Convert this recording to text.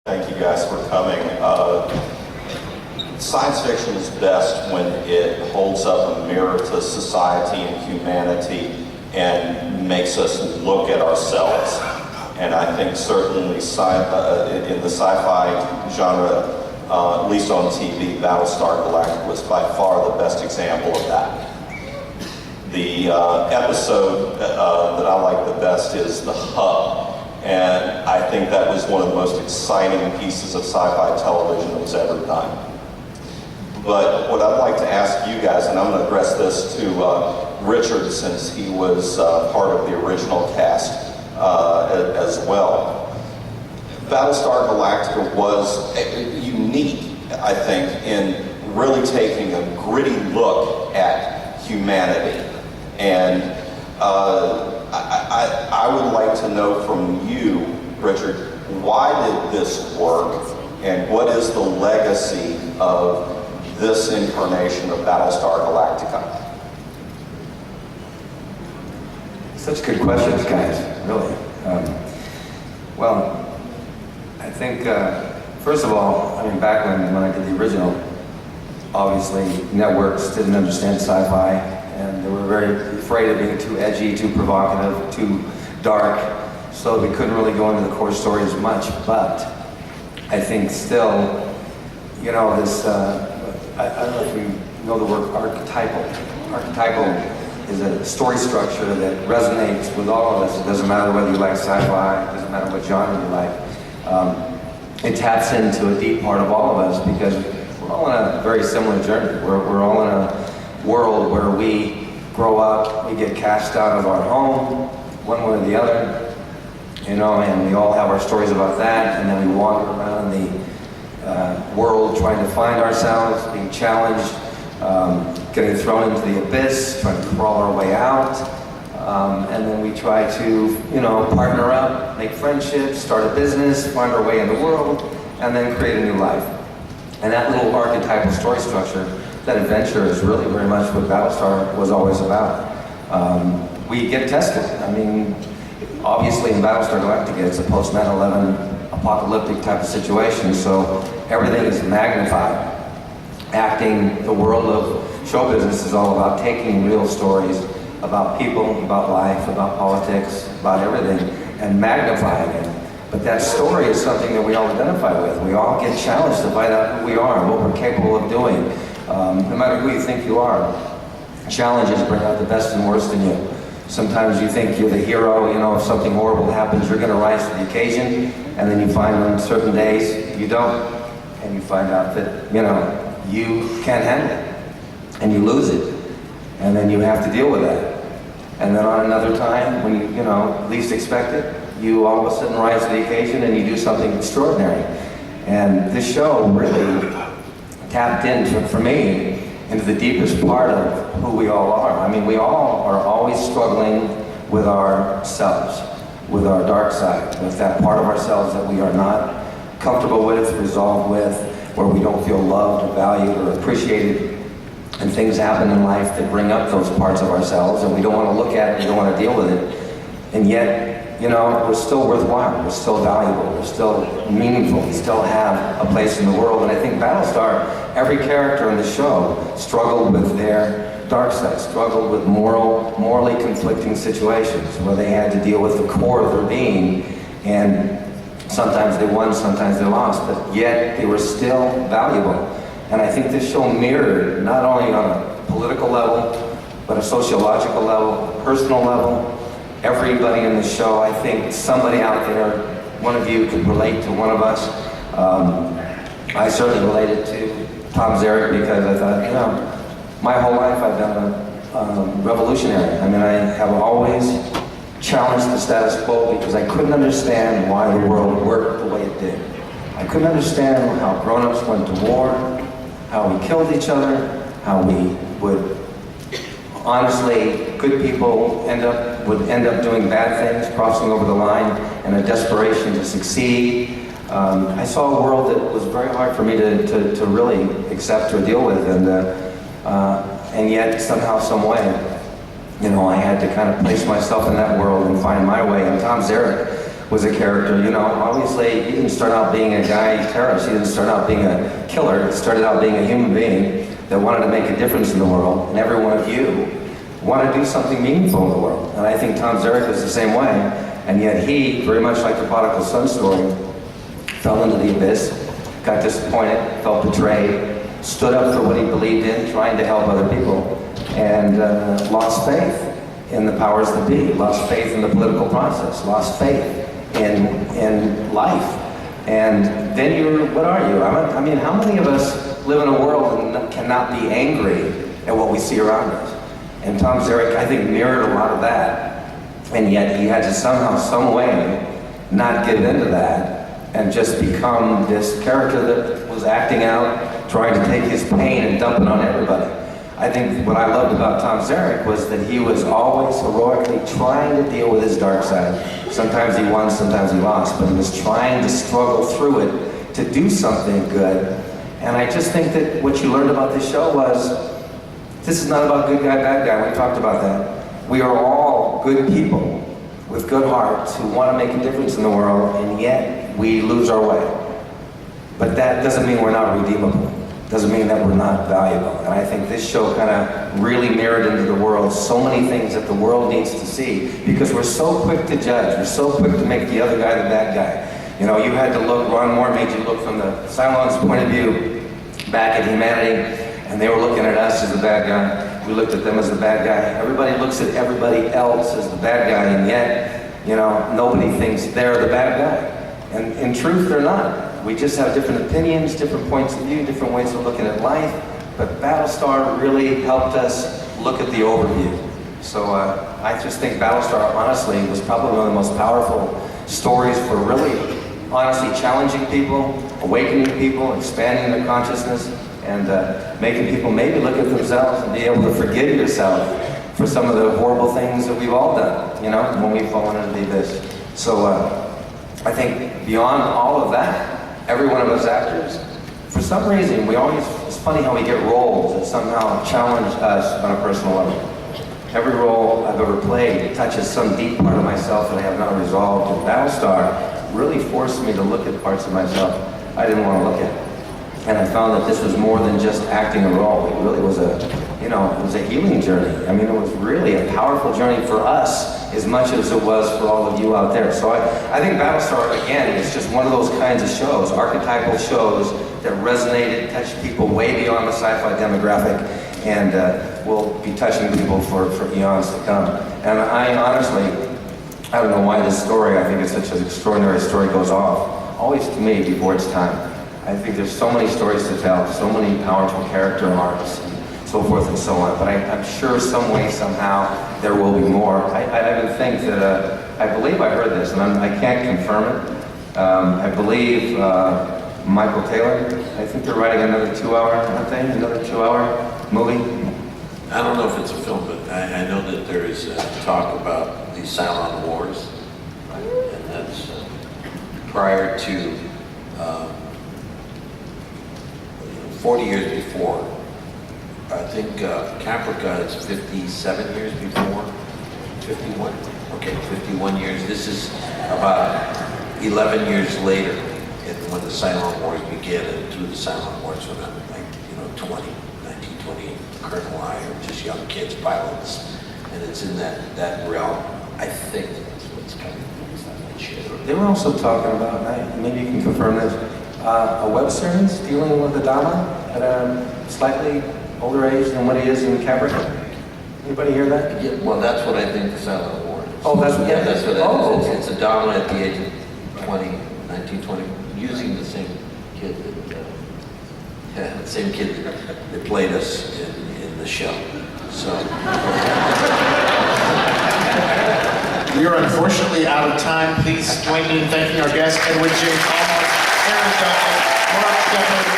Thank you guys for coming. Science fiction is best when it holds up a mirror to society and humanity and makes us look at ourselves. And I think certainly in the sci-fi genre, at least on TV, BattleStar Galactica was by far the best example of that. The episode that I like the best is The Hub. And I think that was one of the most exciting pieces of sci-fi television that was ever done. But what I'd like to ask you guys, and I'm going to address this to Richard since he was part of the original cast as well. BattleStar Galactica was unique, I think, in really taking a gritty look at humanity. And I would like to know from you, Richard, why did this work, and what is the legacy of this incarnation of BattleStar Galactica? Such good questions, guys, really. Well, I think, first of all, I mean, back when I did the original, obviously networks didn't understand sci-fi, and they were very afraid of being too edgy, too provocative, too dark, so we couldn't really go into the core story as much. But I think still, you know, this, I don't know if you know the word archetypal. Archetypal is a story structure that resonates with all of us. It doesn't matter whether you like sci-fi, it doesn't matter what genre you like. It taps into a deep part of all of us because we're all on a very similar journey. We're all in a world where we grow up, we get cast out of our home, one way or the other, you know, and we all have our stories about that, and then we wander around the world trying to find ourselves, being challenged, getting thrown into the abyss, trying to crawl our way out, and then we try to, you know, partner up, make friendships, start a business, find our way in the world, and then create a new life. And that little archetypal story structure, that adventure is really very much what BattleStar was always about. We get tested. I mean, obviously in BattleStar Galactica, it's a post 9/11 apocalyptic type of situation, so everything is magnified. Acting, the world of show business is all about taking real stories about people, about life, about politics, about everything, and magnifying it. But that story is something that we all identify with. We all get challenged to find out who we are and what we're capable of doing. No matter who you think you are, challenges bring out the best and worst in you. Sometimes you think you're the hero, you know, if something horrible happens, you're going to rise to the occasion, and then you find on certain days you don't, and you find out that, you know, you can't handle it, and you lose it, and then you have to deal with that. And then on another time, when you know, least expect it, you all of a sudden rise to the occasion and you do something extraordinary. And this show really tapped into, for me, into the deepest part of who we all are. I mean, we all are always struggling with ourselves, with our dark side, with that part of ourselves that we are not comfortable with, resolved with, where we don't feel loved or valued or appreciated. And things happen in life that bring up those parts of ourselves, and we don't want to look at it, we don't want to deal with it. And yet, you know, we're still worthwhile, we're still valuable, we're still meaningful, we still have a place in the world. And I think BattleStar, every character in the show struggled with their dark side, struggled with morally conflicting situations where they had to deal with the core of their being, and sometimes they won, sometimes they lost, but yet they were still valuable. And I think this show mirrored, not only on a political level, but a sociological level, personal level. Everybody in the show, I think somebody out there, one of you could relate to one of us. I certainly related to Tom Zarek because I thought, you know, my whole life I've been a revolutionary. I mean, I have always challenged the status quo because I couldn't understand why the world worked the way it did. I couldn't understand how grown-ups went to war, how we killed each other, how we would, honestly, good people would end up doing bad things, crossing over the line in a desperation to succeed. I saw a world that was very hard for me to really accept or deal with, and yet somehow, some way, you know, I had to kind of place myself in that world and find my way. And Tom Zarek was a character. You know, obviously he didn't start out being a guy terrorist. He didn't start out being a killer. He started out being a human being that wanted to make a difference in the world. And every one of you want to do something meaningful in the world. And I think Tom Zarek was the same way. And yet he, very much like the prodigal son story, fell into the abyss, got disappointed, felt betrayed, stood up for what he believed in, trying to help other people, and lost faith in the powers that be, lost faith in the political process, lost faith in life. And then what are you? I mean, how many of us live in a world and cannot be angry at what we see around us? And Tom Zarek, I think, mirrored a lot of that. And yet he had to somehow, some way, not give in to that and just become this character that was acting out, trying to take his pain and dump it on everybody. I think what I loved about Tom Zarek was that he was always heroically trying to deal with his dark side. Sometimes he won, sometimes he lost, but he was trying to struggle through it to do something good. And I just think that what you learned about this show was, this is not about good guy, bad guy. We talked about that. We are all good people with good hearts who want to make a difference in the world, and yet we lose our way. But that doesn't mean we're not redeemable. Doesn't mean that we're not valuable. And I think this show kind of really mirrored into the world so many things that the world needs to see, because we're so quick to judge. We're so quick to make the other guy the bad guy. You know, you had to look, Ron Moore made you look from the Cylons' point of view back at humanity, and they were looking at us as the bad guy. We looked at them as the bad guy. Everybody looks at everybody else as the bad guy, and yet, you know, nobody thinks they're the bad guy. And in truth, they're not. We just have different opinions, different points of view, different ways of looking at life. But BattleStar really helped us look at the overview. So I just think BattleStar, honestly, was probably one of the most powerful stories for really, honestly, challenging people, awakening people, expanding their consciousness, and making people maybe look at themselves and be able to forgive yourself for some of the horrible things that we've all done, you know, when we've fallen into the abyss. So I think beyond all of that, every one of us actors, for some reason, it's funny how we get roles that somehow challenge us on a personal level. Every role I've ever played touches some deep part of myself that I have not resolved. And BattleStar really forced me to look at parts of myself I didn't want to look at. And I found that this was more than just acting a role. It really was it was a healing journey. I mean, it was really a powerful journey for us as much as it was for all of you out there. So I think BattleStar, again, is just one of those kinds of shows, archetypal shows that resonated, touched people way beyond the sci-fi demographic, and will be touching people for eons to come. And I don't know why this story, I think it's such an extraordinary story, goes off, always to me, before its time. I think there's so many stories to tell, so many powerful character arcs, and so forth and so on. But I'm sure some way, somehow, there will be more. I even think that, I believe I heard this, and I can't confirm it. I believe Michael Taylor, I think they're writing another 2-hour, aren't they? Another 2-hour movie? I don't know if it's a film, but I know that there is talk about the Cylon Wars, and that's prior to 40 years before. I think Caprica is 57 years before. 51? Okay, 51 years. This is about 11 years later when the Cylon Wars began, and through the Cylon Wars when I'm like, 20, 19, 20, Colonel I, or just young kids, pilots. And it's in that realm. I think that's what's coming. They were also talking about, maybe you can confirm this, a web series dealing with the Dharma at a slightly older age than what he is in Caprica. Anybody hear that? Yeah, well, that's what I think the Cylon War is. Oh, that's what. Yeah, that's what it is. Okay. It's a Dharma at the age of 20, 19, 20, using the same kid that played us in the show. So. We are unfortunately out of time. Please join me in thanking our guests, Edward J. Thomas, Aaron Duncan, Mark Decker,